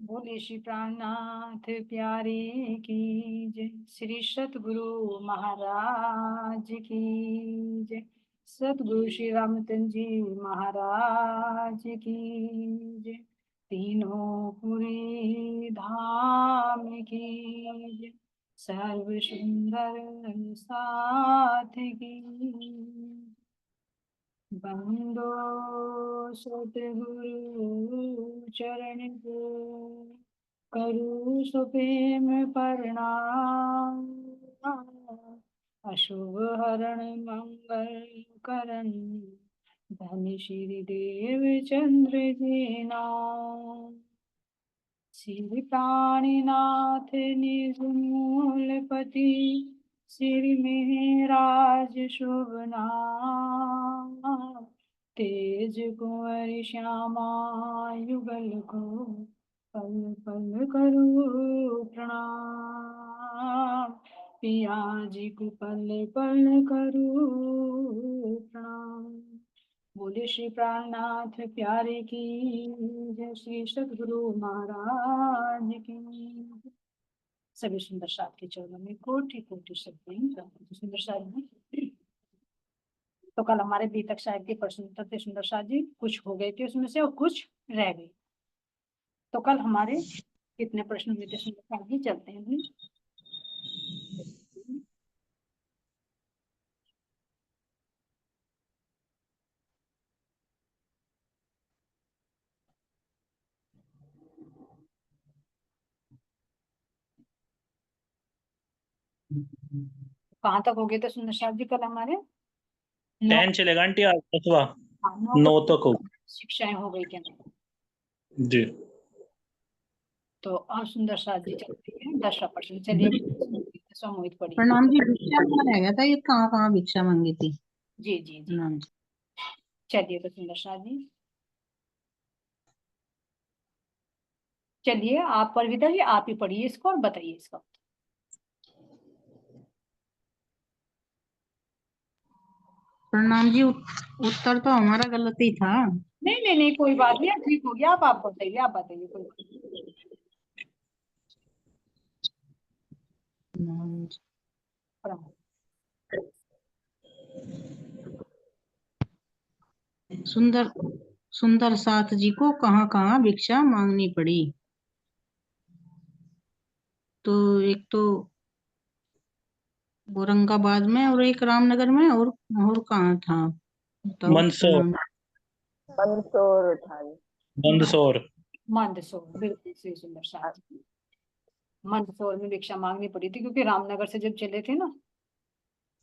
बोले श्री प्राणनाथ प्यारे की जय। श्री सतगुरु महाराज की जय। सतगुरु श्री रामचंद्र जी महाराज की जय। तीनों पुरी धाम की जय। सर्व सुंदर साथ की बंदो सतगुरु चरण को करू सुप्रेम प्रणाम। अशुभ हरण मंगल करण धन श्री देव चंद्र जी नाम। श्री प्राणीनाथ निज मूलपति श्री मेहराज शुभ नाम। तेज कुंवर श्यामा युगल को पल पल करूं प्रणाम। पिया जी को पल पल करूं प्रणाम। बोले श्री प्राणनाथ प्यारे की जय। श्री सतगुरु महाराज की। सभी सुंदर साथ के चरणों में कोटि कोटि शब्द सुंदर साथ जी। तो कल हमारे बीतक साहिब के प्रश्न उत्तर थे सुंदर साथ जी, कुछ हो गए थे उसमें से और कुछ रह गए। तो कल हमारे कितने प्रश्न हुए थे सुंदर साथ जी, चलते हैं भी। कहाँ तक हो गए थे सुंदर साथ जी कल हमारे? 10 चलेगा आंटी, आज 10वां। हाँ, 9 तक हो शिक्षाएं हो गई क्या जी। तो और सुंदर साथ जी चलते हैं 10वां प्रश्न। चलिए समूहित पढ़िए। प्रणाम जी, भिक्षा का रह गया था, ये कहाँ कहाँ भिक्षा मांगी थी? जी जी जी प्रणाम जी। चलिए तो सुंदर साथ जी, चलिए आप परविता जी आप ही पढ़िए इसको और बताइए इसका। प्रणाम जी, उत्तर तो हमारा गलत ही था। नहीं नहीं नहीं कोई बात नहीं, ठीक हो गया। आप बताइए, आप बताइए कोई बात प्रणाम जी। सुंदर सुंदर साथ जी को कहाँ कहाँ भिक्षा मांगनी पड़ी? तो एक तो औरंगाबाद में और एक रामनगर में, और कहाँ था बताओ मंदसौर। प्रणाम। मंदसौर था ये। मंदसौर। मंदसौर, बिल्कुल सही सुंदर साथ जी। मंदसौर में भिक्षा मांगनी पड़ी थी क्योंकि रामनगर से जब चले थे ना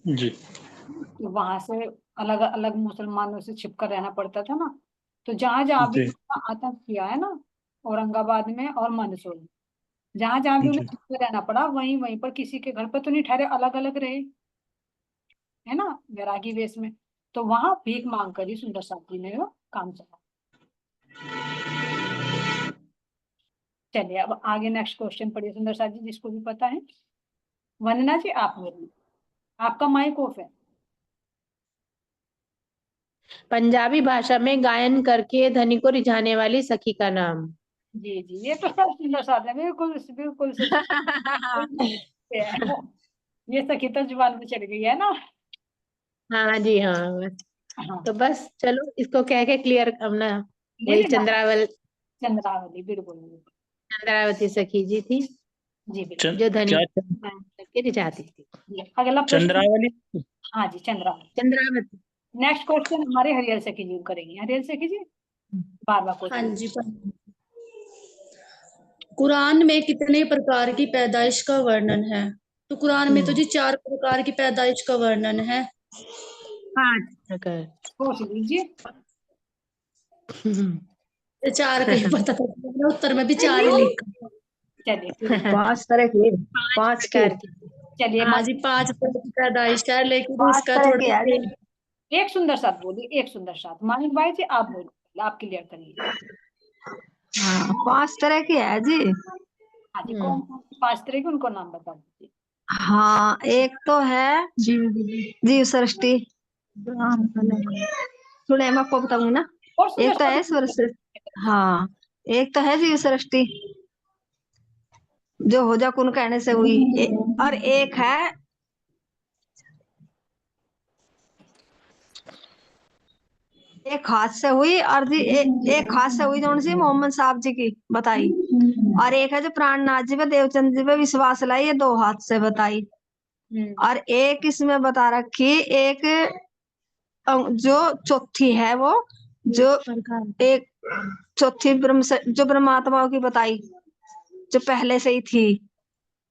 जी तो वहां से अलग अलग मुसलमानों से छिपकर रहना पड़ता था ना। तो जहां जहां भी जी उन्होंने आतंक किया है ना, औरंगाबाद में और मंदसौर में, जहां जहां भी उन्हें जी छिपकर रहना पड़ा वहीं वहीं पर किसी के घर पर तो नहीं ठहरे, अलग अलग रहे, है ना, वैरागी वेश में। तो वहां भीख मांग कर ही सुंदर साथ जी ने वो काम चला। चलिए अब आगे नेक्स्ट क्वेश्चन पढ़िए सुंदर साथ जी, जिसको भी पता है। वंदना जी आप बोलिए, आपका माइक ऑफ है। पंजाबी भाषा में गायन करके धनी को रिझाने वाली सखी का नाम। जी जी ये तो सब सुंदर साथ है, बिल्कुल बिल्कुल से ये सखी तो जुबान में चढ़ गई है ना। हाँ जी हाँ, बस हाँ तो बस चलो इसको कह के क्लियर अपना। नहीं वही नहीं चंद्रावली बिल्कुल बिल्कुल। चंद्रावती सखी जी थी जी बिल्कुल। जो धनी क्या को गायन करके रिझाती थी। अगला प्रश्न। चंद्रावली। हाँ जी चंद्रावली। चंद्रावती। नेक्स्ट क्वेश्चन हमारे हरियल सखी जी करेंगे। हरियल सखी जी बार बार हाँ क्वेश्चन। जी। कुरान में कितने प्रकार की पैदाइश का वर्णन है? तो कुरान में तो जी 4 प्रकार की पैदाइश का वर्णन है। 5 प्रकार। सोच लीजिए। ये 4 का ही पता था, मैंने उत्तर में भी 4 ही लिखा। चलिए ठीक है। 5 तरह के, 5 प्रकार की। चलिए हाँ जी, 5 तरह की पैदाइश है, लेकिन 5 उसका तरह के थोड़ा है। एक सुंदर साथ बोलिए, एक सुंदर साथ। मानिक भाई जी आप बोलिए, आप क्लियर करिए। हाँ, 5 तरह के है जी। हाँ जी कौन कौन 5 तरह के उनको नाम बता दीजिए। हाँ, एक तो है जीव सृष्टि। सुने, मैं आपको बताऊंगी ना। और सुंदर एक तो साथ है स्वर सृष्टि। हाँ, एक तो है जीव सृष्टि। जो हो जा कुन कहने से हुई और एक है एक हाथ से हुई और एक हाथ से हुई जो सी मोहम्मद साहब जी की बताई, और एक है जो प्राणनाथ जी पे देवचंद जी पे विश्वास लाई, ये 2 हाथ से बताई। और एक इसमें बता रखी एक जो चौथी है वो जो एक चौथी जो ब्रह्मात्माओं की बताई जो पहले से ही थी,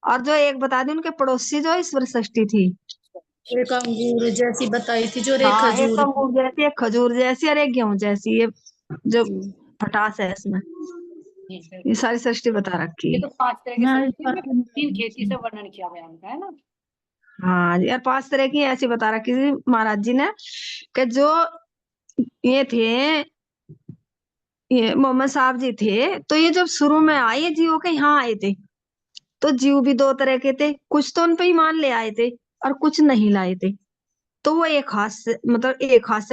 और जो एक बता दी उनके पड़ोसी जो ईश्वर सृष्टि थी। एक अंगूर जैसी बताई थी जो, और एक हाँ, एक खजूर। अंगूर जैसी, एक खजूर जैसी और एक गेहूं जैसी, ये जो खटास है इसमें, ये सारी सृष्टि बता रखी ये है। तो 5 तरह की मैं सृष्टि में 3 खेती से वर्णन किया गया उनका, है ना। हाँ जी, और 5 तरह की ऐसी बता रखी थी महाराज जी ने कि जो ये थे, ये मोहम्मद साहब जी थे, तो ये जब शुरू में आए ये जीवों के यहाँ आए थे, तो जीव भी 2 तरह के थे, कुछ तो उन पे ईमान ले आए थे और कुछ नहीं लाए थे। तो वो एक हाथ से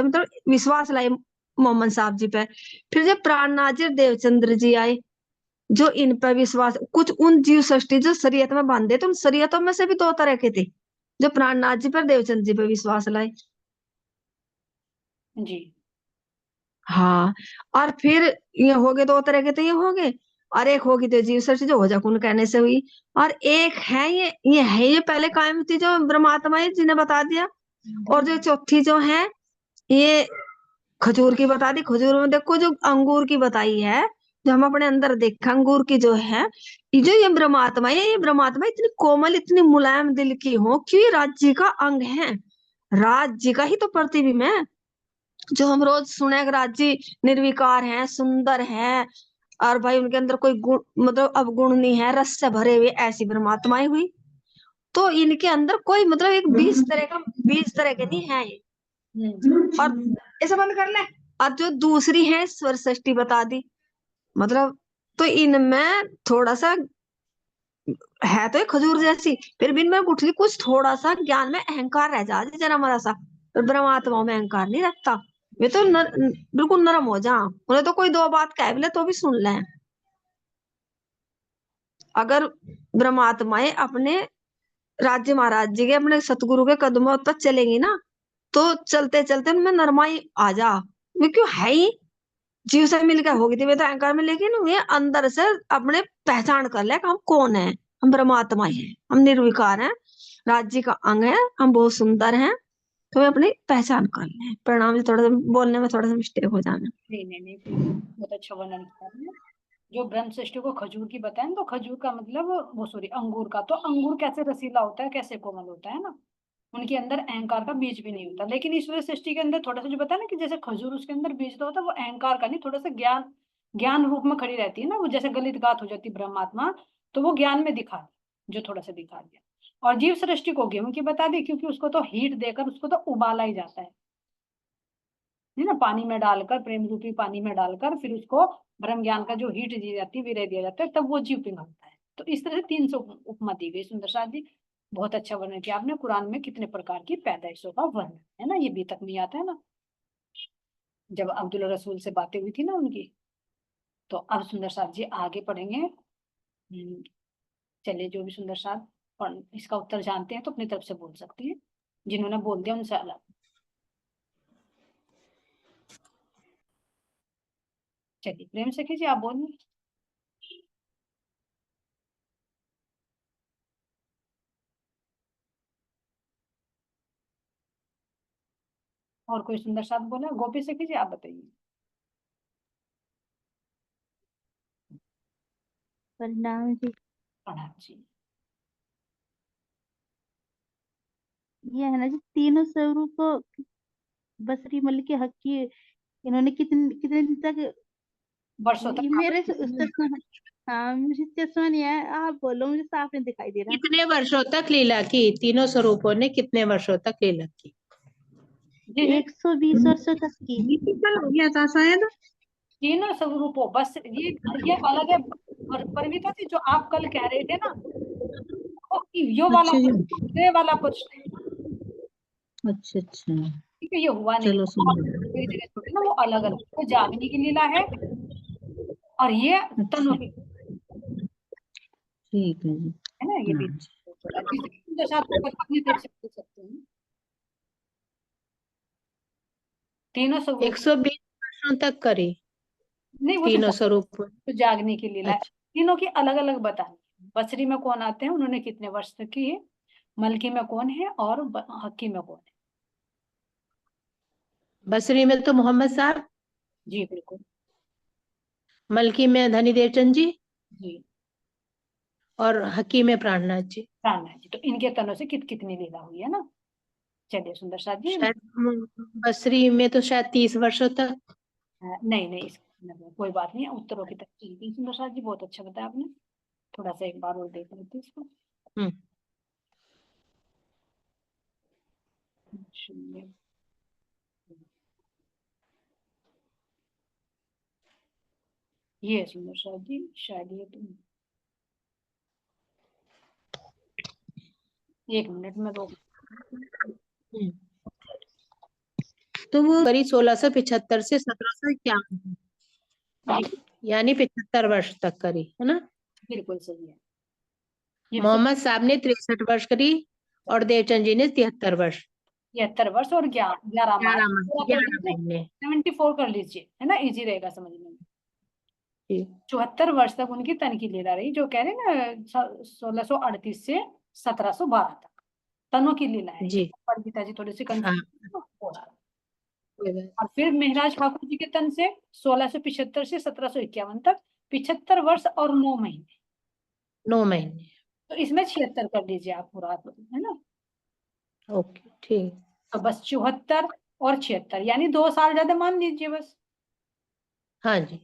मतलब विश्वास लाए मोहम्मद साहब जी पे। फिर जब प्राणनाथ जी और देवचंद्र जी आए, जो इन पर विश्वास, कुछ उन जीव सृष्टि जो शरीयत में बांधे थे, उन शरीयतों में से भी 2 तरह के थे, जो प्राणनाथ जी पर देवचंद्र जी पर विश्वास लाए। जी। हाँ, और फिर ये हो गए 2 तरह के, तो ये हो गए, और एक होगी तो जीव सृष्टि जो हो जा कुन कहने से हुई, और एक है ये है ये पहले कायम थी जो ब्रह्मात्मा है जिन्हें बता दिया, और जो चौथी जो है ये खजूर की बता दी। खजूर में देखो जो अंगूर की बताई है, जो हम अपने अंदर देखा अंगूर की जो है, ये जो ये ब्रह्मात्मा है, ये ब्रह्मात्मा इतनी कोमल इतनी मुलायम दिल की हो, क्यों ये राज्य का अंग है, राज्य का ही तो प्रतिबिंब है। जो हम रोज सुने राज्य निर्विकार है, सुंदर है, और भाई उनके अंदर कोई गुण मतलब अवगुण नहीं है, रस से भरे हुए, ऐसी ब्रह्मात्माएं हुई। तो इनके अंदर कोई मतलब एक 20 तरह के नहीं है ये। और ऐसा बंद कर ले। और जो दूसरी है स्वर सृष्टि बता दी, मतलब तो इनमें थोड़ा सा है तो एक खजूर जैसी, फिर भी इनमें गुठली कुछ थोड़ा सा ज्ञान में अहंकार रह जाती जरा मरा सा, पर ब्रह्मात्माओं में अहंकार नहीं रखता। वे तो बिल्कुल नरम हो जा, उन्हें तो कोई 2 बात कह भी ले तो भी सुन ले। अगर ब्रह्मात्माएं अपने राज्य महाराज जी के अपने सतगुरु के कदमों पर चलेंगी ना, तो चलते चलते उनमें नरमाई आ जा, वे क्यों है ही जीव से मिलकर होगी थी वे तो अहंकार में, लेकिन वे अंदर से अपने पहचान कर ले कि हम कौन है, हम परमात्मा हैं, हम निर्विकार हैं, राज्य का अंग है, हम बहुत सुंदर हैं, तो वे अपनी पहचान कर ले। परिणाम थोड़ा सा बोलने में थोड़ा सा मिस्टेक हो जाना। नहीं, बहुत अच्छा वर्णन किया आपने। जो ब्रह्म सृष्टि को खजूर की बताया ना, तो खजूर का मतलब वो सॉरी अंगूर का, तो अंगूर कैसे रसीला होता है, कैसे कोमल होता है ना, उनके अंदर अहंकार का बीज भी नहीं होता। लेकिन ईश्वर सृष्टि के अंदर थोड़ा सा जो बताया ना कि जैसे खजूर उसके अंदर बीज तो होता है, वो अहंकार का नहीं, थोड़ा सा ज्ञान ज्ञान रूप में खड़ी रहती है ना, वो जैसे गलित गात हो जाती है ब्रह्मात्मा, तो वो ज्ञान में दिखा जो थोड़ा सा दिखा दिया। और जीव सृष्टि को गेहूं की बता दी, क्योंकि उसको तो हीट देकर उसको तो उबाला ही जाता है ना, पानी में डालकर, प्रेम रूपी पानी में डालकर, फिर उसको ब्रह्म ज्ञान का जो हीट दी जाती है, विरह दिया जाता है, तब वो जीव पिघलता है। तो इस तरह से 300 उपमा दी गई। सुंदर साथ जी, बहुत अच्छा वर्णन किया आपने। कुरान में कितने प्रकार की पैदाइशों का वर्णन है ना, ये भी तक नहीं आता है ना, जब अब्दुल रसूल से बातें हुई थी ना उनकी। तो अब सुंदर साथ जी आगे पढ़ेंगे। चलिए, जो भी सुंदर साथ इसका उत्तर जानते हैं तो अपनी तरफ से बोल सकते हैं, जिन्होंने बोल दिया उनसे अलग। चलिए प्रेम से कीजिए, आप बोलिए। और कोई सुंदर साथ बोला? गोपी से कीजिए, आप बताइए। परिणाम जी, प्रणाम जी। ये है ना जी, तीनों स्वरूप को बसरी मल के हक की इन्होंने कितने कितने दिन तक, वर्षों ये तक मेरे चश्मा, हाँ मुझे चश्मा नहीं है, आप बोलो, मुझे साफ नहीं दिखाई दे रहा। कितने वर्षों तक लीला की? तीनों स्वरूपों ने कितने वर्षों तक लीला की? जी जी, 120 वर्षों तक की। हो गया था शायद। तीनों स्वरूपों, बस ये अलग है। और परमिता जी, जो आप कल कह रहे थे ना, वो यो वाला अच्छा जी, ये वाला प्रश्न है, अच्छा अच्छा, ठीक है, ये हुआ नहीं। चलो आप सुनो। एक जगह छोड़े ना, वो अलग अलग, वो जागने की लीला है और ये तनु की। ठीक है जी। है ना, ये भी हाँ। सुंदर सा आपको पता नहीं देख सकते हैं। तीनों स्वरूप 120 वर्षों तक करी नहीं, वो तीनों तो स्वरूप। जागने के लिए लाए। अच्छा, तीनों की अलग अलग बतानी। बसरी में कौन आते हैं, उन्होंने कितने वर्ष तक किए, मलकी में कौन है, और हक्की में कौन है। बसरी में तो मोहम्मद साहब, जी बिल्कुल। मलकी में धनी देवचंद जी, जी और हकी में प्राणनाथ जी। प्राणनाथ जी, तो इनके तनों से कितनी लीला हुई है ना। चलिए सुंदर साथ जी। शायद बसरी में तो शायद 30 वर्षों तक। नहीं नहीं, कोई बात नहीं, उत्तरों की तरफ चलती सुंदर साथ जी, बहुत अच्छा बताया आपने। थोड़ा सा एक बार और देख लेते हैं इसको। हम्म, चलिए। ये है सुंदर साथ जी, शायद ये तो 1 मिनट में रोक। हम्म। तो वो करीब 1675 से 1751, जी यानी 75 वर्ष तक करी है ना। बिल्कुल सही है। ये मोहम्मद साहब ने 63 वर्ष करी और देवचंद जी ने 73 वर्ष। 73 वर्ष और 11 मास 11 महीने। 74 कर लीजिए, है ना, इजी रहेगा समझने में। जी 74 वर्ष तक उनकी तन की लीला रही, जो कह रहे हैं ना 1638 से 1712 तक तनों की लीला है। जी पर पिताजी थोड़े से हाँ, कंफ्यूज हो रहा है। कोई बात। और फिर महाराज ठाकुर जी के तन से 1675 से 1751 तक 75 वर्ष और 9 महीने। 9 महीने। तो इसमें 76 कर लीजिए आप पूरा, है ना। ओके ठीक। तो बस 74 और 76, यानी 2 साल ज्यादा मान लीजिए बस। हाँ जी।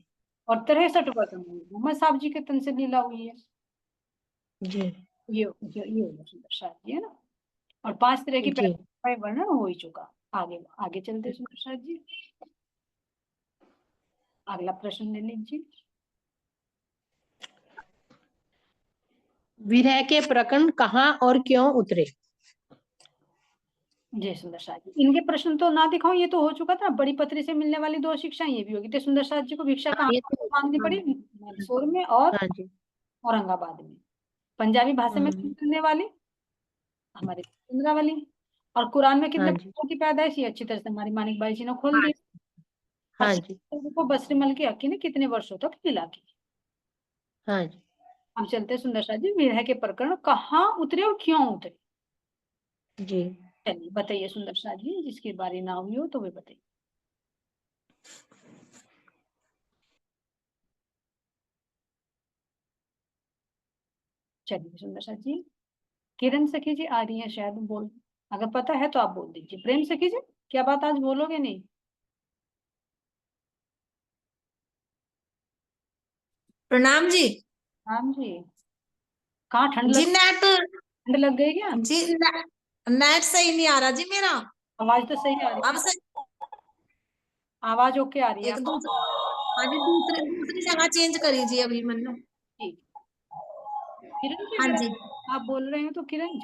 और 63 वर्ष मोहम्मद साहब जी के तन से लीला हुई है। जी ये होगा सुंदर साथ जी, है ना। और 5 तरह की जी पैदा वर्णन हो ही चुका। आगे आगे चलते हैं सुंदर साथ जी। अगला प्रश्न ले लीजिए। विरह के प्रकरण कहाँ और क्यों उतरे। जय सुंदर साथ जी, इनके प्रश्न तो ना दिखाऊं, ये तो हो चुका था। बड़ी पत्री से मिलने वाली 2 शिक्षाएं, ये भी होगी। तो सुंदर साथ जी को भिक्षा हाँ कहाँ ये तो मांगनी हाँ, पड़ी, मंदसौर में और हाँ जी। औरंगाबाद में। पंजाबी भाषा में हम्म, मिलने वाली हमारी इंद्रावली। और कुरान में हाँ कितने जी बच्चों की पैदाइश, ये अच्छी तरह से हमारी मानिक बाई जी ने खोल हाँ दी। और हाँ जी शिव को बसरी मल की हकी ने कितने वर्षों तक लीला की। हाँ जी अब चलते हैं सुंदर साथ जी, विरह के प्रकरण कहाँ उतरे और क्यों उतरे। जी। चलिए बताइए सुंदर साथ जी, जिसकी बारी ना हुई हो तो वे बताइए। चलिए सुंदर साथ जी, किरण सखी जी आ रही है शायद, बोल अगर पता है तो आप बोल दीजिए। प्रेम सखी जी, क्या बात आज बोलोगे नहीं। प्रणाम जी। हाँ जी, कहाँ जी नेट ठंड लग गई क्या। जी नेट सही नहीं आ रहा जी मेरा। आवाज तो सही आ रही अब है, से आवाज ओके आ रही है एक आपको। दूसरी, हाँ जी, दूसरी दूसरी जगह चेंज करी जी अभी मैंने। ठीक। किरण जी, हाँ अगर जी। आप बोल रहे हैं तो किरण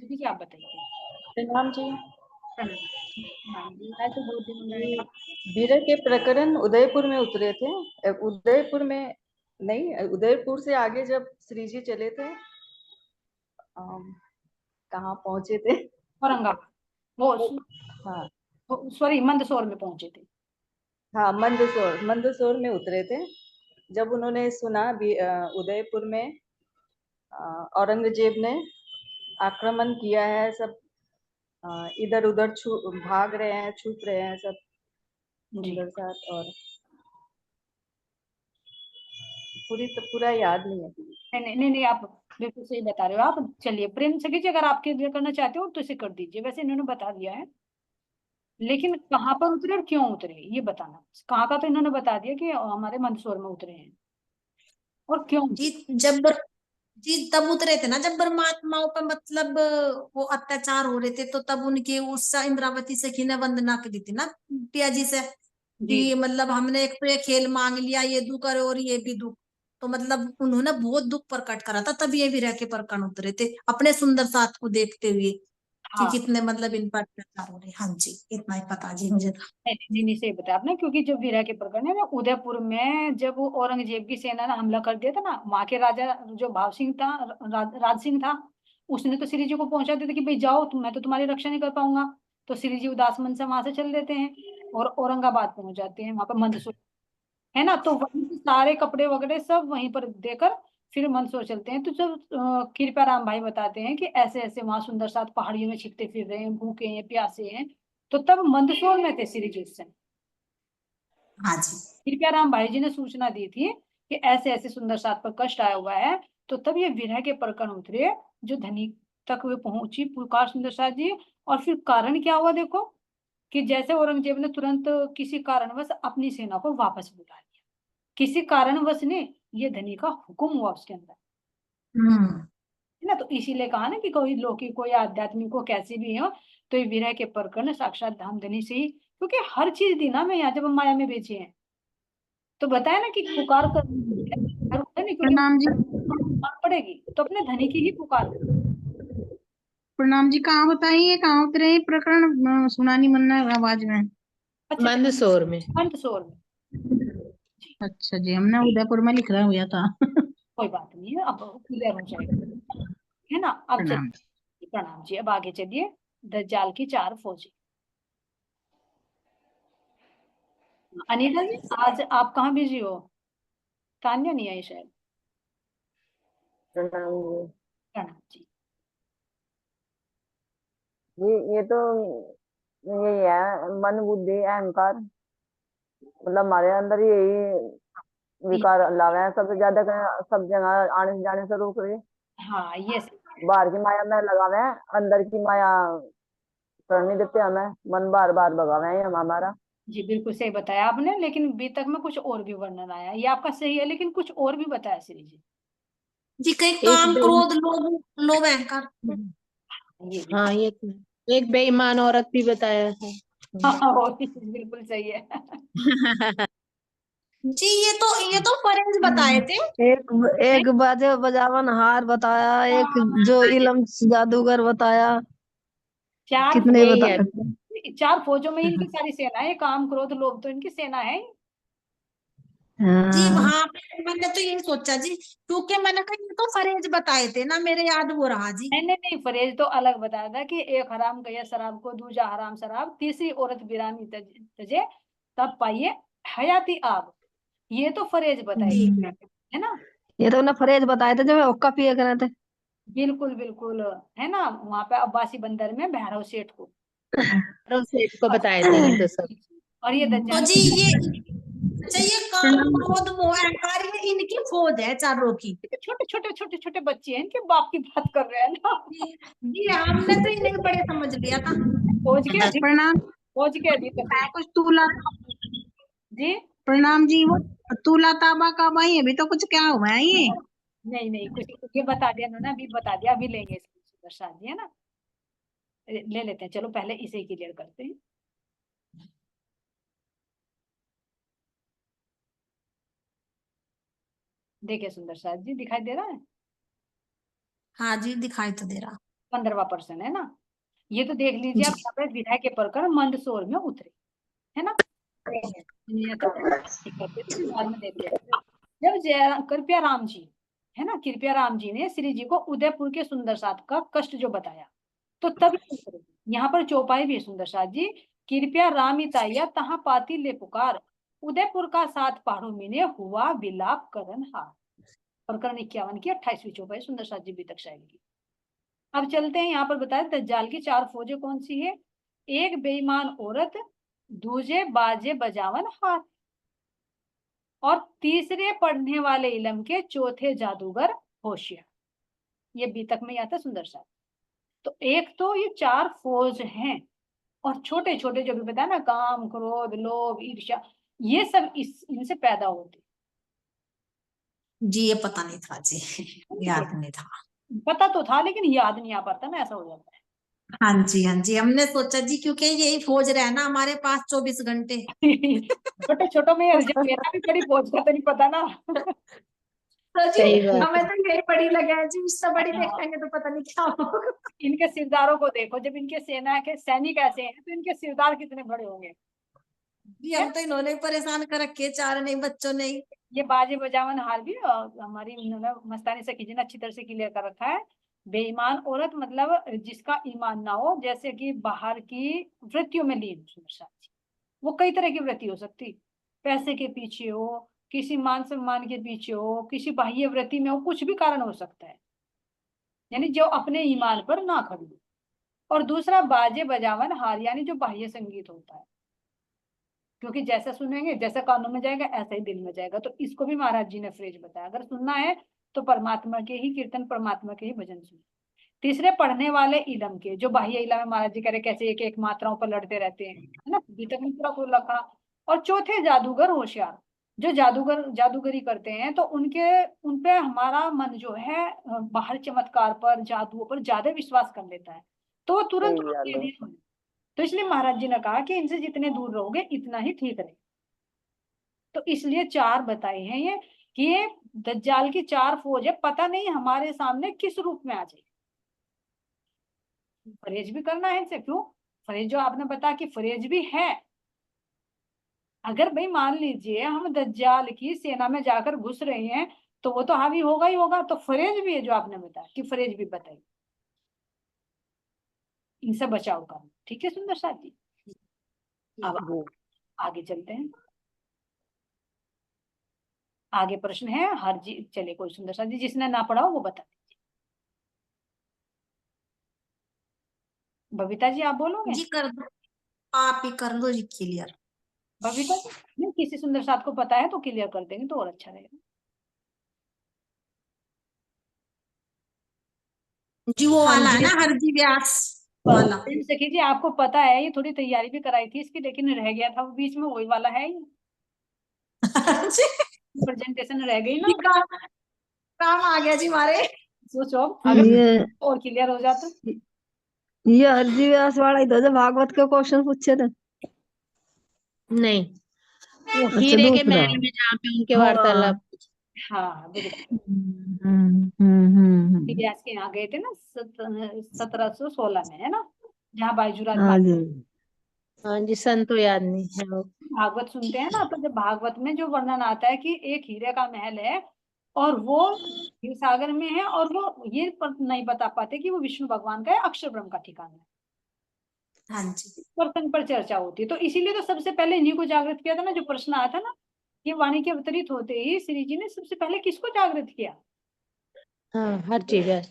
जी आप बताइए। प्रणाम जी। प्रणाम। हाँ जी, मैं तो बहुत दिन जी, में। बीरर के प्रकरण उदयपुर में उतरे थे। उदयपुर में नहीं, उदयपुर से आगे जब श्री जी चले थे, कहाँ पहुंचे थे? औरंगाबाद, वो हाँ सॉरी मंदसौर में पहुंचे थे। हाँ, मंदसौर में उतरे थे। जब उन्होंने सुना उदयपुर में औरंगजेब ने आक्रमण किया है, सब इधर उधर भाग रहे हैं, छुप रहे हैं सब जी सुंदर साथ, और पूरा याद नहीं है। नहीं नहीं नहीं नहीं, आप बिल्कुल सही बता रहे हो आप। चलिए प्रेम से कीजिए, अगर आप क्लियर करना चाहते हो तो इसे कर दीजिए, वैसे इन्होंने बता दिया है। लेकिन कहाँ पर उतरे और क्यों उतरे ये बताना। कहाँ का तो इन्होंने बता दिया कि हमारे मंदसौर में उतरे हैं, और क्यों जी उतरे। जब जी तब उतरे थे ना जब परमात्माओं पे मतलब वो अत्याचार हो रहे थे, तो तब उनकी उस इंद्रावती सखी ने वंदना की थी ना पिया जी से, जी कि मतलब हमने एक तो ये खेल मांग लिया, ये दुख करे और ये भी दुख। तो मतलब उन्होंने बहुत दुख प्रकट करा था, तब ये विरह के प्रकरण उतरे थे अपने सुंदर साथ को देखते हुए। हाँ कितने मतलब इन पर अत्याचार हो रहे। हाँ जी, इतना ही पता जी मुझे तो। नहीं से बताया आपने, क्योंकि जो विरह के प्रकरण है ना, उदयपुर में जब वो औरंगजेब की सेना ने हमला कर दिया था ना, वहां के राजा जो भाव सिंह था, राज सिंह था, उसने तो श्री जी को पहुंचा दिया था कि भाई जाओ तुम, मैं तो तुम्हारी रक्षा नहीं कर पाऊंगा। तो श्री जी उदास मन से वहां से चल देते हैं और औरंगाबाद पहुंच जाते हैं, वहां पर मंदसौर है ना। तो वहीं से सारे कपड़े वगैरह सब वहीं पर देकर फिर मंदसौर चलते हैं। तो जब कृपया राम भाई बताते हैं कि ऐसे ऐसे वहां सुंदर साथ पहाड़ियों में छिपते फिर रहे हैं, भूखे हैं प्यासे हैं, तो तब मंदसौर में थे श्री जी उस समय। हाँ जी। कृपया राम भाई जी ने सूचना दी थी कि ऐसे ऐसे सुंदर साथ पर कष्ट आया हुआ है। तो तब ये विरह के प्रकरण उतरे, जो धनी तक वे पहुंची पुकार सुंदर साथ जी। और फिर कारण क्या हुआ देखो, कि जैसे औरंगजेब ने तुरंत किसी कारणवश अपनी सेना को वापस बुला लिया, किसी कारणवश ने, ये धनी का हुक्म हुआ उसके अंदर, है ना। तो इसीलिए कहा ना कि कोई लौकिक कोई आध्यात्मिक को कैसी भी हो, तो ये विरह के प्रकरण साक्षात धाम धनी से ही, क्योंकि हर चीज दी ना मैं यहाँ जब हम माया में बेचे हैं, तो बताया ना कि पुकार कर नहीं, क्योंकि प्रणाम जी। पुकार पड़ेगी तो अपने धनी की ही पुकार। प्रणाम जी, कहाँ बताइए, कहाँ उतरे ये प्रकरण, सुना नहीं मन आवाज में। अच्छा, मंदसौर में। मंदसौर में। अच्छा जी, हमने उदयपुर में लिख रहा हुआ था। कोई बात नहीं है, अब क्लियर हो जाएगा, है ना। अब प्रणाम। चलिए, प्रणाम जी, अब आगे चलिए। दज्जाल की 4 फौजी। अनिता जी, आज आप कहाँ बिजी हो? तान्या नहीं आई शायद। प्रणाम जी। प्रणाम जी। ये तो यही है, मन बुद्धि अहंकार, मतलब हमारे अंदर यही विकार लावे हैं सबसे ज्यादा, सब जगह आने जाने से रोक रहे। हाँ ये बाहर की माया में लगावे हैं, अंदर की माया करने देते हमें, मन बार बार भगावे हैं हम हमारा। जी बिल्कुल सही बताया आपने, लेकिन बी तक में कुछ और भी वर्णन आया, ये आपका सही है, लेकिन कुछ और भी बताया श्री जी। जी कहीं एक काम क्रोध लोभ लोभ अहंकार। ये भी हाँ ये तो है। एक बेईमान औरत भी बताया है। बिल्कुल सही है। जी ये तो फरेंज बताए थे। एक बाजे बजावन हार बताया, एक जो इलम जादूगर बताया, 4 कितने यही बता है। सकते 4 फौजों में इनकी सारी सेना है, काम क्रोध लोभ तो इनकी सेना है। जी हाँ। वहां पे मैंने तो यही सोचा जी, क्योंकि मैंने कहा ये तो फरेज बताए थे ना, मेरे याद हो रहा जी। नहीं, फरेज तो अलग बताया था कि एक हराम कहिए शराब को, दूजा हराम शराब, तीसरी औरत बिरानी तजे, तब पाइए हयाती आग। ये तो फरेज बताए जी है ना। ये तो उन्हें फरेज बताए थे जब हुक्का पिए करे थे। बिल्कुल बिल्कुल, है ना, वहां पे अब्बासी बंदर में भैरव सेठ को, सेठ को बताए थे ये तो सब। और ये तो दज्जाल जी ये अच्छा, ये काम क्रोध मोह अहंकार ये इनकी फौज है चारों की। छोटे बच्चे हैं, इनके बाप की बात कर रहे हैं ना। जी हमने तो इन्हें बड़े समझ लिया था। फौज के अधिक, प्रणाम। फौज के अधिक है कुछ तूला। जी। प्रणाम जी, वो तूला ताबा का भाई अभी तो कुछ क्या हुआ है ये। नहीं कुछ ये बता दिया उन्होंने, अभी बता दिया, अभी लेंगे इसकी शादी, है ना। ले लेते हैं, चलो पहले इसे क्लियर करते हैं। देखिए सुंदर साथ जी, दिखाई दे रहा है? हाँ जी दिखाई तो दे रहा। 15वां पर्सन है ना। ये तो देख लीजिए आप, जी यहाँ पे विधायक के प्रकरण मंदसौर में उतरे, है ना। ये तो बाद में देखते हैं। जब कृपया राम जी, है ना, कृपया राम जी ने श्री जी को उदयपुर के सुंदर साथ का कष्ट जो बताया, तो तब यहाँ पर चौपाई भी है सुंदर साथ जी। कृपया रामी ताइया तहाँ पाती ले पुकार, उदयपुर का 7 पहाड़ों में ने हुआ विलाप करन हार। प्रकरण 51 की 28वीं चौपाई सुंदर साथ जी भी तक शायद की। अब चलते हैं, यहाँ पर बताया दज्जाल की 4 फौजें कौन सी है। एक बेईमान औरत, दूजे बाजे बजावन हाथ, और तीसरे पढ़ने वाले इलम के, चौथे जादूगर होशियार। ये बी तक में आता सुंदर सा। तो एक तो ये 4 फौज हैं, और छोटे छोटे जो भी बताया ना, काम क्रोध लोभ ईर्ष्या, ये सब इनसे पैदा होते। जी ये पता नहीं था जी, याद नहीं था। पता तो था लेकिन याद नहीं आ पाता ना, ऐसा हो जाता है। हाँ जी हमने सोचा जी, क्योंकि यही फौज रहना हमारे पास 24 घंटे। छोटे छोटों में जब मेरा भी बड़ी फौज का तो नहीं पता ना। तो जी सही बात हमें है। तो यही बड़ी लगे है जी, उससे बड़ी देख लेंगे तो पता नहीं क्या होगा। इनके सिरदारों को देखो, जब इनके सेना के सैनिक ऐसे हैं तो इनके सिरदार कितने बड़े होंगे। जी हम तो इन्होंने ही परेशान कर रखे, चार नहीं बच्चों ने ही। ये बाजे बजावन हाल भी हमारी उन्होंने मस्तानी से खींचना अच्छी तरह से क्लियर कर रखा है। बेईमान औरत मतलब जिसका ईमान ना हो, जैसे कि बाहर की वृत्तियों में लीन हो। वो कई तरह की वृत्ति हो सकती, पैसे के पीछे हो, किसी मान सम्मान के पीछे हो, किसी बाह्य वृत्ति में हो, कुछ भी कारण हो सकता है, यानी जो अपने ईमान पर ना खड़ी हो। और दूसरा बाजे बजावन हार, यानी जो बाह्य संगीत होता है, क्योंकि जैसा सुनेंगे, जैसा कानों में जाएगा ऐसा ही दिल में जाएगा। तो इसको भी महाराज जी ने फ्रेज बताया, अगर सुनना है तो परमात्मा के ही कीर्तन, परमात्मा के ही भजन सुनो। तीसरे पढ़ने वाले इलम के, जो बाह्य इलम है, महाराज जी कह रहे कैसे एक एक मात्राओं पर लड़ते रहते हैं, है ना, गीता में पूरा खोल रखा। और चौथे जादूगर होशियार, जो जादूगरी करते हैं, तो उनपे हमारा मन जो है बाहर चमत्कार पर, जादुओं पर ज्यादा विश्वास कर लेता है, तो वो तुरंत सही उनके गल है। अधीन हो। तो इसलिए महाराज जी ने कहा कि इनसे जितने दूर रहोगे इतना ही ठीक रहे। तो इसलिए चार बताए हैं ये, कि ये दज्जाल की चार फौज है, पता नहीं हमारे सामने किस रूप में आ जाए। परहेज भी करना है इनसे, क्यों परहेज, जो आपने बताया कि परहेज भी है। अगर भाई मान लीजिए हम दज्जाल की सेना में जाकर घुस रहे हैं, तो वो तो हावी होगा ही होगा, तो फरेज भी है जो आपने बताया, कि फरेज भी बताइए इनसे बचाव करना। ठीक है सुंदर साथ जी, अब जी आगे चलते हैं। आगे प्रश्न है हर जी, चलिए कोई सुंदर साथ जी जिसने ना पढ़ा हो वो बता दीजिए। बबीता जी आप बोलोगे? जी कर दो, आप ही कर लो जी क्लियर। बबीता जी नहीं, किसी सुंदर साथ को पता है तो क्लियर कर देंगे तो और अच्छा रहेगा। जी वो हाँ वाला है जी, ना, हरजी व्यास वाला। प्रेम सखी जी आपको पता है, ये थोड़ी तैयारी भी कराई थी इसकी, लेकिन रह गया था वो बीच में, वही वाला है, जी प्रेजेंटेशन रह गई जी, ना। काम आ गया जी हमारे। सोचो अगर ये और क्लियर हो जाता। ये हरजी व्यास वाला ही तो जो भागवत के क्वेश्चन पूछे थे। नहीं, वो अच्छा हीरे के दूसरा। महल में जहाँ पे उनके हाँ। वार्तालाप। हाँ बिल्कुल, हम्म। व्यास के यहाँ गए थे ना 1716 में, है ना, जहाँ बायजूराज हाँ जी। हाँ जी, सन तो याद नहीं है वो। भागवत सुनते हैं ना, तो जब भागवत में जो वर्णन आता है कि एक हीरे का महल है और वो क्षीर सागर में है, और वो ये नहीं बता पाते कि वो विष्णु भगवान का है, अक्षर ब्रह्म का ठिकाना है, हाँ जी प्रसंग पर चर्चा होती है। तो इसीलिए तो सबसे पहले इन्हीं को जागृत किया था ना, जो प्रश्न आया था ना, ये वाणी के अवतरित होते ही श्री जी ने सबसे पहले किसको जागृत किया? हाँ, हर चीज है।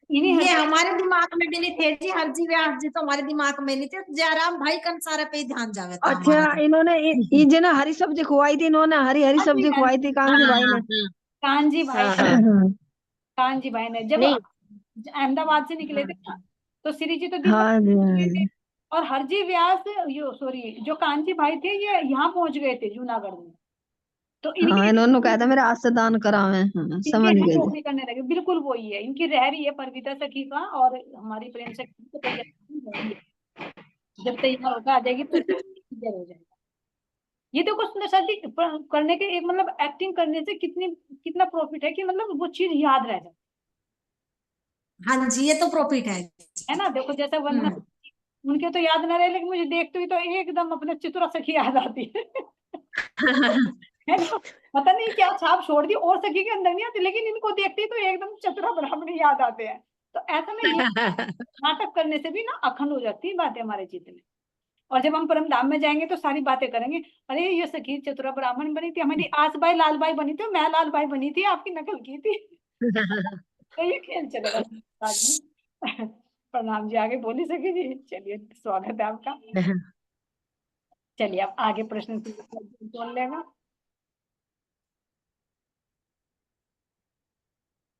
इन्हीं ये हर हमारे दिमाग में भी नहीं थे जी, हरजी व्यास जी तो हमारे दिमाग में नहीं थे, जयराम भाई कंसारा पे ही ध्यान जावे था हमारा अच्छा तो। इन्होंने ये जो ना हरी सब्जी खुआई थी, इन्होंने हरी हरी हाँ जी, सब्जी हाँ खुआई जी, थी हाँ कांगड़ी भाई हाँ ने। हाँ कांजी भाई हाँ ने, हाँ। कांजी भाई ने जब नहीं। अहमदाबाद से निकले थे ना, तो श्री जी तो दीपक हाँ जी, पहुंच हाँ गए थे, जी। और हरजी व्यास, यो सॉरी, जो कांची भाई थे ये यहाँ पहुंच गए थे जूनागढ़ में। तो हाँ इनकी इन्होंने कहता मेरे हाथ से दान करावे। हाँ, इनके समझ यहाँ गए जी। नौकरी करने लगे, बिल्कुल वही है, इनकी रहरी है परविता सखी का और हमारी प्रेम सखी तो कोई रहरी है। जब तैयार होकर आ जाएगी तो क्लियर हो जाएगा। ये देखो सुंदर शादी करने के एक मतलब एक्टिंग करने से कितना प्रॉफिट है, कि मतलब वो चीज याद रह जाए, हाँ जी ये तो प्रॉफिट है। है ना। देखो जैसे वंदना, उनके तो याद ना रहे, लेकिन मुझे देखते हुए तो एकदम अपने चित्रा सखी याद आती है है ना, पता नहीं क्या छाप छोड़ दी, और सखी के अंदर नहीं आती, लेकिन इनको देखते ही तो एकदम चतुरा ब्राह्मणी याद आते हैं। तो ऐसा नहीं, ये नाटक करने से भी ना अखंड हो जाती है बातें हमारे चित्त में। और जब हम परम धाम में जाएंगे तो सारी बातें करेंगे, अरे ये सखी चतुरा ब्राह्मण बनी थी, हमारी आसबाई लालबाई बनी थी, मैं लालबाई बनी थी, आपकी नकल की थी तो ये खेल चलेगा आज में प्रणाम जी, आगे बोली सके जी, चलिए स्वागत है आपका। चलिए अब आगे प्रश्न कौन लेगा?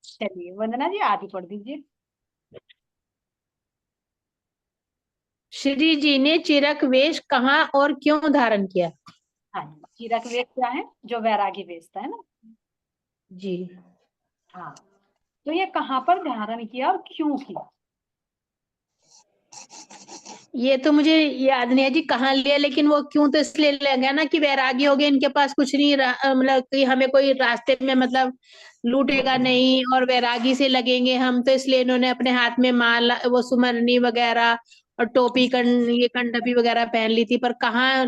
चलिए वंदना जी आप ही पढ़ दीजिए। श्री जी ने चिरक वेश कहाँ और क्यों धारण किया? हाँ जी, चिरक वेश क्या है? जो वैरागी वेश था, है ना। जी। हाँ, तो ये कहाँ पर धारण किया और क्यों किया? ये तो मुझे याद नहीं है जी कहाँ लिया, लेकिन वो क्यों तो इसलिए ले गया ना कि वैरागी हो गए, इनके पास कुछ नहीं मतलब कि हमें कोई रास्ते में मतलब लूटेगा नहीं और वैरागी से लगेंगे हम, तो इसलिए इन्होंने अपने हाथ में माला, वो सुमरनी वगैरह और टोपी ये कंडपी वगैरह पहन ली थी, पर कहाँ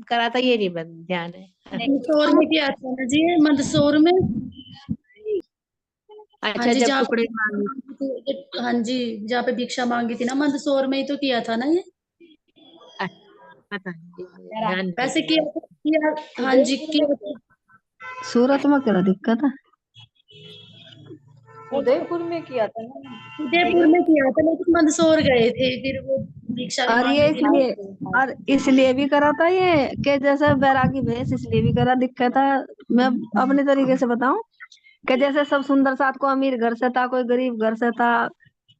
करा था ये नहीं ध्यान है। मंदसौर में किया था ना जी, मंदसौर में। हाँ अच्छा, जी, जब जहाँ टुकड़े पे हाँ जी, जहाँ पे भिक्षा मांगी थी ना, मंदसौर में ही तो किया था ना ये। पता नहीं, ध्यान नहीं। वैसे किया हाँ जी किया था। सूरत में क्या दिक्कत है? उदयपुर में किया था ना। उदयपुर में किया था, लेकिन मंदसौर गए थे फिर वो भिक्षा भी और ये मांगी थी ना। इसलिए, और इसलिए भी करा था ये कि जैसे बैरागी भेष इसलिए भी करा, दिक्कत है। मैं अपने तरीके से बताऊं कि जैसे सब सुंदर साथ को अमीर घर से था, कोई गरीब घर से था,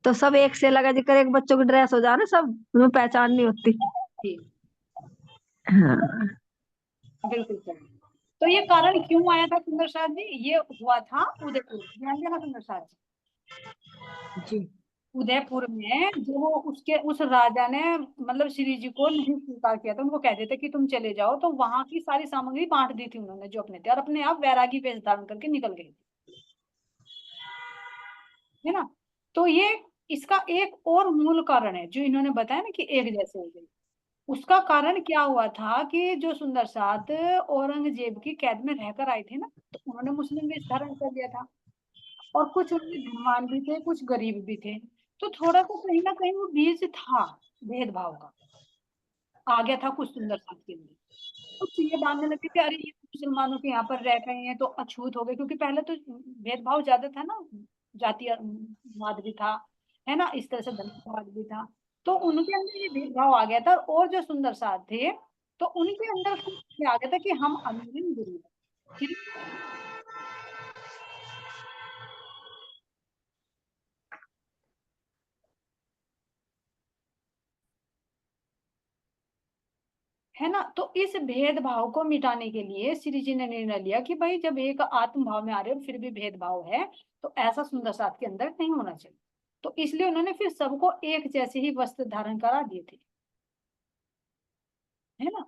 तो सब एक से लगा जिक्र एक बच्चों की ड्रेस हो जाए ना, सब उनमें पहचान नहीं होती। जी, हाँ बिल्कुल सही। तो ये कारण क्यों आया था सुंदर साथ जी? ये हुआ था उदयपुर, ध्यान देना सुंदर साथ जी। जी। उदयपुर में जो उसके उस राजा ने मतलब श्री जी को नहीं स्वीकार किया था, उनको कहते थे कि तुम चले जाओ, तो वहां की सारी सामग्री बांट दी थी उन्होंने जो अपने थे, और अपने आप वैरागी वेश धारण करके निकल गए थे, है ना। तो ये इसका एक और मूल कारण है जो इन्होंने बताया ना कि एक जैसे हो गई। उसका कारण क्या हुआ था कि जो सुंदर साथ औरंगजेब की कैद में रहकर आए थे ना, तो उन्होंने मुस्लिम वेश धारण कर लिया था, और कुछ उनमें धनवान भी थे, कुछ गरीब भी थे, तो थोड़ा सा कहीं ना कहीं वो बीज था भेदभाव का, आ गया था कुछ सुंदर साथ के लिए। तो ये मानने लगे कि अरे ये मुसलमानों के यहाँ पर रह गए हैं तो अछूत हो गए, क्योंकि पहले तो भेदभाव ज्यादा था ना, जातीयवाद भी था, है ना, इस तरह से धर्मवाद भी था, तो उनके अंदर ये भेदभाव आ गया था। और जो सुंदर साथ थे तो उनके अंदर ये आ गया था कि हम अमीर हैं, गरीब हैं, ठीक है ना। तो इस भेदभाव को मिटाने के लिए श्री जी ने निर्णय लिया कि भाई जब एक आत्म भाव में आ रहे हो फिर भी भेदभाव है, तो ऐसा सुंदर साथ के अंदर नहीं होना चाहिए। तो इसलिए उन्होंने फिर सबको एक जैसे ही वस्त्र धारण करा दिए थे, है ना।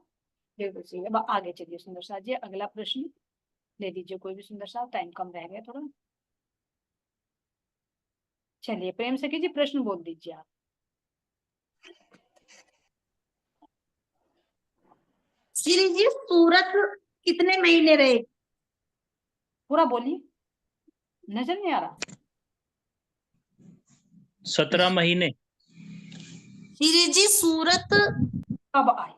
बिल्कुल सही है। अब आगे चलिए सुंदर साथ जी, अगला प्रश्न ले लीजिए कोई भी सुंदर साथ, टाइम कम रह गया थोड़ा। चलिए प्रेम से कीजिए, प्रश्न बोल दीजिए आप। श्री जी सूरत कितने महीने रहे? पूरा बोलिए, नजर नहीं आ रहा। 17 महीने। श्री जी सूरत कब आए?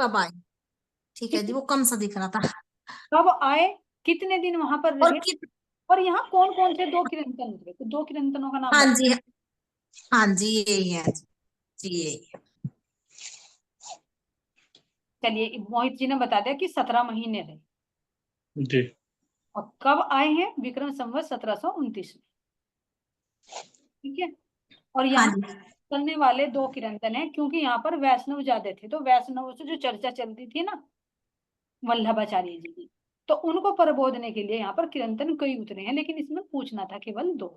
कब आए? ठीक है जी, वो कम सा दिख रहा था। कब आए, कितने दिन वहां पर और रहे, और यहाँ कौन कौन से दो किरंतन उतरे, तो दो किरंतनों का नाम हाँ बताइए। जी, हाँ जी यही है जी, यही है। चलिए मोहित जी ने बता दिया कि 17 महीने रहे। जी। और कब आए हैं? विक्रम संवत 1729 में, ठीक है। और हाँ यहाँ जी, चलने वाले दो किरंतन हैं, क्योंकि यहाँ पर वैष्णव ज्यादा थे, तो वैष्णव से जो चर्चा चलती थी ना वल्लभाचार्य जी की, तो उनको प्रबोधने के लिए यहाँ पर किरंतन कई उतरे हैं, लेकिन इसमें पूछना था केवल दो।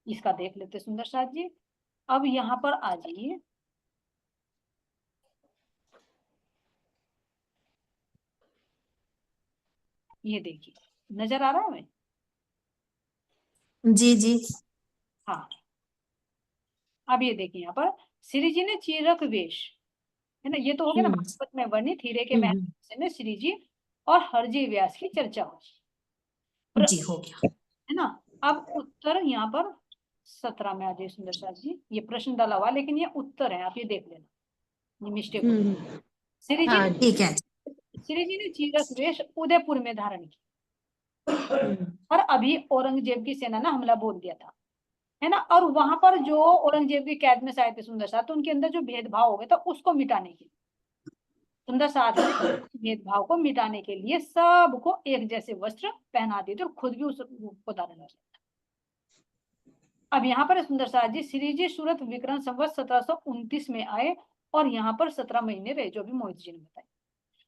इसका देख लेते सुंदर साथ जी। अब यहाँ पर आ जाइए, ये देखिए, नजर आ रहा है हमें? जी जी, हाँ, अब ये देखिए यहाँ पर श्री जी ने चीरक वेश, है ना, ये तो हो गया ना भागवत में वर्णित हीरे के महल में श्री जी और हरजी व्यास की चर्चा हो, जी हो गया। है ना। अब उत्तर यहाँ पर 17 में आ जाए सुंदर साथ जी, ये प्रश्न डाला हुआ लेकिन ये उत्तर है, आप ये देख लेना, ये मिस्टेक हो गई। श्री जी ठीक है। श्री जी ने चीरक वेश उदयपुर में धारण की, और अभी औरंगजेब की सेना ने हमला बोल दिया था, है ना। और वहां पर जो औरंगजेब की कैद में आए थे सुंदर साथ, तो उनके अंदर जो भेदभाव हो गया था उसको मिटाने के लिए सुंदर साथ ने भेदभाव को मिटाने के लिए सबको एक जैसे वस्त्र पहना दिए थे, और खुद भी उस रूप को धारण किया। अब यहाँ पर सुंदर साथ जी, श्री जी सूरत विक्रम संवत 1729 में आए, और यहाँ पर 17 महीने रहे, जो भी मोहित जी ने बताया।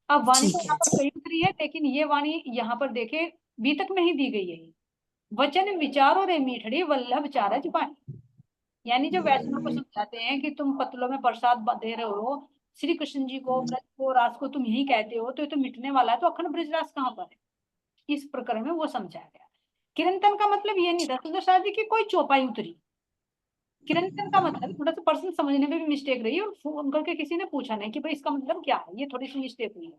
अब वाणी तो ठीक है यहाँ पर कही उतरी है, लेकिन ये वाणी यहाँ पर देखे बीतक में ही दी गई है। वचन विचारो रे मीठड़ी वल्लभ चारज पानी, यानी जो वैष्णव को समझाते हैं कि तुम पतलों में प्रसाद दे रहे हो श्री कृष्ण जी को, ब्रज को, रास को तुम यही कहते हो, तो ये तो मिटने वाला है, तो अखंड ब्रज रास कहाँ पर है? इस प्रकरण में वो समझाया गया। किरंतन का मतलब ये नहीं था सुंदर शाह जी की कोई चौपाई उतरी। किरंतन का मतलब थोड़ा सा पर्सन समझने में भी मिस्टेक रही, और फोन करके किसी ने पूछा नहीं कि भाई इसका मतलब क्या है, ये थोड़ी सी मिस्टेक हुई है।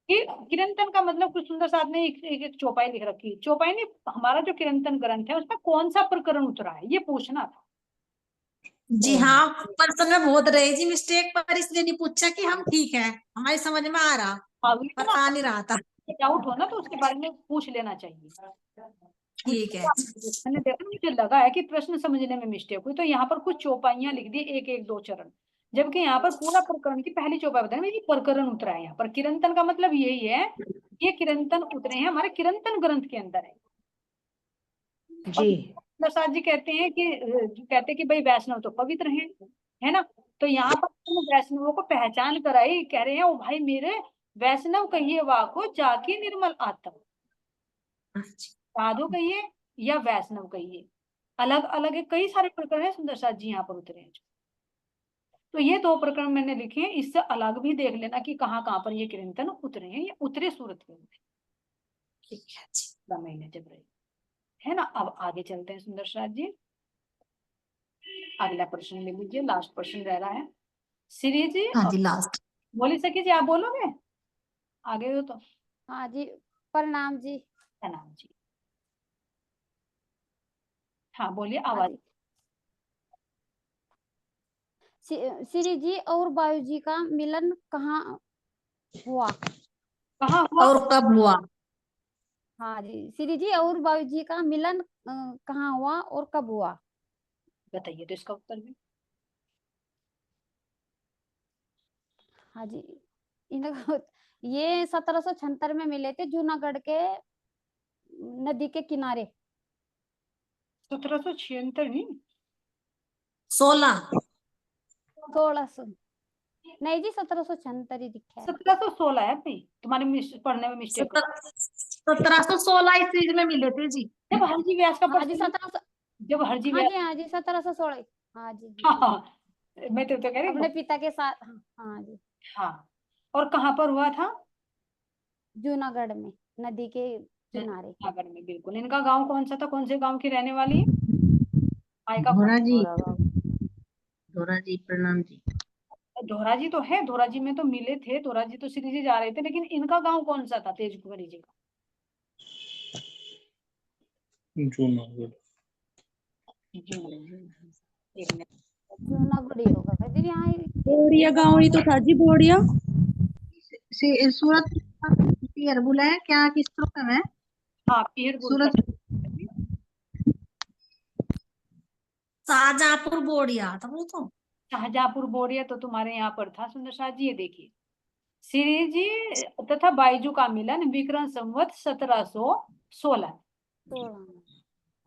कि किरंतन का मतलब कुछ सुंदर साहब ने एक चौपाई लिख रखी, चौपाई नहीं, हमारा जो किरंतन ग्रंथ है उसमें कौन सा प्रकरण उतरा है ये पूछना था। जी हाँ, पर्सन में बहुत रही जी मिस्टेक, पर इसलिए नहीं पूछा कि हम ठीक है, हमारी समझ में आ रहा, पर आ नहीं रहा था। डाउट हो ना तो उसके बारे में पूछ लेना चाहिए। ठीक है। मैंने देखा, मुझे लगा है कि प्रश्न समझने में मिस्टेक हुई, तो यहाँ पर कुछ चौपाइयां लिख दी, एक एक दो चरण, जबकि यहाँ पर पूरा प्रकरण की पहली चौपाई बताया, ये प्रकरण उतरा है। यहाँ पर किरंतन का मतलब यही है, ये किरंतन उतरे हैं हमारे किरंतन ग्रंथ के अंदर है जी। प्रसाद जी कहते हैं कि भाई वैष्णव तो पवित्र हैं, है ना, तो यहाँ पर वैष्णवों को पहचान कराई, कह रहे हैं ओ भाई मेरे वैष्णव कहिए वाको जाके निर्मल आत्मा, साधु कहिए या वैष्णव कहिए, अलग अलग है, कई सारे प्रकरण है सुंदर साथ जी यहाँ पर उतरे हैं। तो ये दो प्रकरण मैंने लिखे हैं, इससे अलग भी देख लेना कि कहाँ कहाँ पर ये किरंतन उतरे हैं, ये उतरे सूरत के अंदर। ठीक है जी, महीने जब रहे, है ना। अब आगे चलते हैं सुंदर साथ जी, अगला प्रश्न ले लीजिए, लास्ट प्रश्न रह रहा है श्री जी। हाँ जी, लास्ट बोली सकी जी, आप बोलोगे आगे हो तो। हाँ जी, प्रणाम जी। प्रणाम जी, हाँ बोलिए, हाँ आवाज। जी, श्री जी और वायु जी का मिलन कहाँ हुआ? कहाँ हुआ और कब हुआ? हाँ जी, श्री जी और वायु जी का मिलन कहाँ हुआ और कब हुआ? बताइए तो इसका उत्तर भी। हाँ जी, इनको ये 1776 में मिले थे जूनागढ़ के नदी के किनारे। 1776 नहीं, 16 1600 नहीं जी, 1776 ही दिखा है। 1716 है भाई, तुम्हारे पढ़ने में मिस्टेक। 1716 ईस्वी में मिले थे जी, जब हरजी व्यास का हाँ जी, 1700, जब हरजी हाँ व्यास, जी, हाँ जी, 1716। हाँ जी, हाँ, मैं तो कह रही अपने हूँ। पिता के साथ। हाँ जी, हाँ, और कहाँ पर हुआ था? जूनागढ़ में नदी के किनारे। जूनागढ़ में, बिल्कुल। इनका गांव कौन सा था, कौन से गांव की रहने वाली है? आयका धोरा जी, और धोरा जी, प्रणाम जी। धोरा जी तो है, धोरा जी में तो मिले थे, धोरा जी तो श्री जी जा रहे थे, लेकिन इनका गांव कौन सा था तेज कुंवरी जी का? जूनागढ़। जूनागढ़ ही होगा दीदी। यहाँ बोड़िया गांव ही तो था जी, बोड़िया। सूरत पीहर बुलाया क्या, किस तरह का है? हाँ, पीहर सूरत। शाहजहाँपुर बोड़िया था वो तो। शाहजहाँपुर बोरिया तो तुम्हारे यहाँ पर था सुंदर शाह जी। ये देखिए, श्री जी तथा बाईजू का मिलन विक्रम संवत 1716,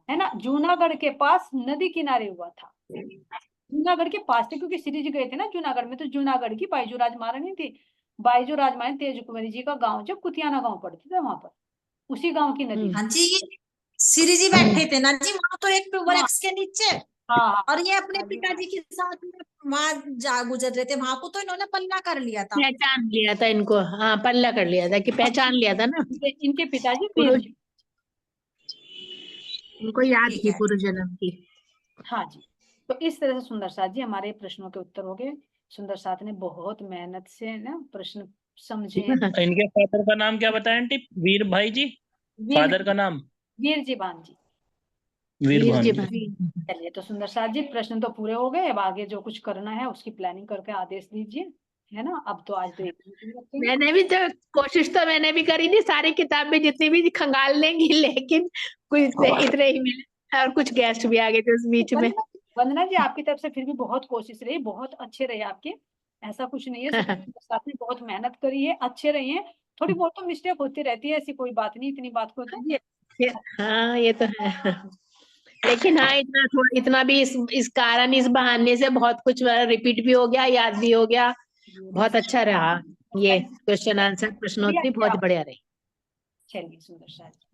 है ना, जूनागढ़ के पास नदी किनारे हुआ था। जूनागढ़ के पास थे, क्योंकि श्री जी गए थे ना जूनागढ़ में, तो जूनागढ़ की बाईजू राजमारानी थी। बाईजू राजमारानी तेज कुंवरी जी का गांव जब कुतियाना गांव पड़ते थे वहां पर, उसी गांव की नदी। हाँ जी, श्री जी बैठे थे ना जी वहां तो एक वृक्ष के नीचे, हाँ, और ये अपने पिताजी के साथ में वहां जा गुजर रहे थे, वहां को तो इन्होंने पल्ला कर लिया था, पहचान लिया था इनको। हाँ, पल्ला कर लिया था, कि पहचान लिया था ना। इनके पिताजी पूर्व, वीर जी। उनको याद ठीक थी है। पूर्व जन्म की। हाँ जी, तो इस तरह से सुंदर साथ जी हमारे प्रश्नों के उत्तर हो गए। सुंदर साथ ने बहुत मेहनत से ना प्रश्न समझे हैं। इनके फादर का नाम क्या बताया आंटी? वीर भाई जी, फादर का नाम? वीर जी भान जी। वीर भान जी। चलिए, तो सुंदर साथ जी प्रश्न तो पूरे हो गए, अब आगे जो कुछ करना है उसकी प्लानिंग करके आदेश दीजिए, है ना। अब तो आज तो एक मीटिंग रखते हैं। मैंने भी तो कोशिश तो मैंने भी करी थी, सारी किताबें जितनी भी खंगाल लेंगी, लेकिन कुछ इतने ही मिले, और कुछ गेस्ट भी आ गए थे उस बीच में। वंदना जी, आपकी तरफ से फिर भी बहुत कोशिश रही, बहुत अच्छे रहे आपके, ऐसा कुछ नहीं है। साथ में बहुत मेहनत करी है, अच्छे रहे हैं। थोड़ी बहुत तो मिस्टेक होती रहती है, ऐसी कोई बात नहीं, इतनी बात को तो। हाँ, ये तो है, लेकिन हाँ, इतना भी इस कारण, इस बहाने से बहुत कुछ रिपीट भी हो गया, याद भी हो गया। बहुत अच्छा रहा ये क्वेश्चन आंसर, प्रश्नोत्तरी बहुत बढ़िया रही। चलिए सुंदर साथ जी,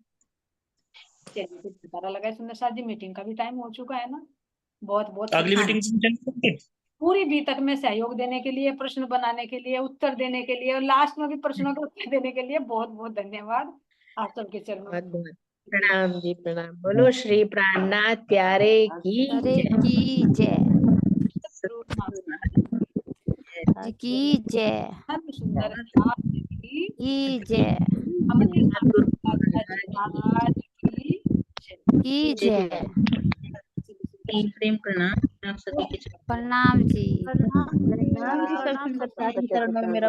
चलिए फिर दोबारा लगाए सुंदर साथ जी, मीटिंग का भी टाइम हो चुका है ना। बहुत बहुत अगली हाँ मीटिंग जी। में पूरी बी तक में सहयोग देने के लिए, प्रश्न बनाने के लिए, उत्तर देने के लिए और लास्ट में भी प्रश्नों के उत्तर देने के लिए बहुत बहुत धन्यवाद। आप सबके चरणों में बहुत बहुत प्रणाम जी, प्रणाम। बोलो श्री प्राणनाथ प्यारे की अरे जय। की जय, जरूर जी की जय, सुंदर की की जय, अमृत जी महाराज की जय। की जय। प्रेम प्रणाम आप सभी के चरणों में। प्रणाम जी। प्रणाम जी, सब सुंदरता के चरणों में मेरा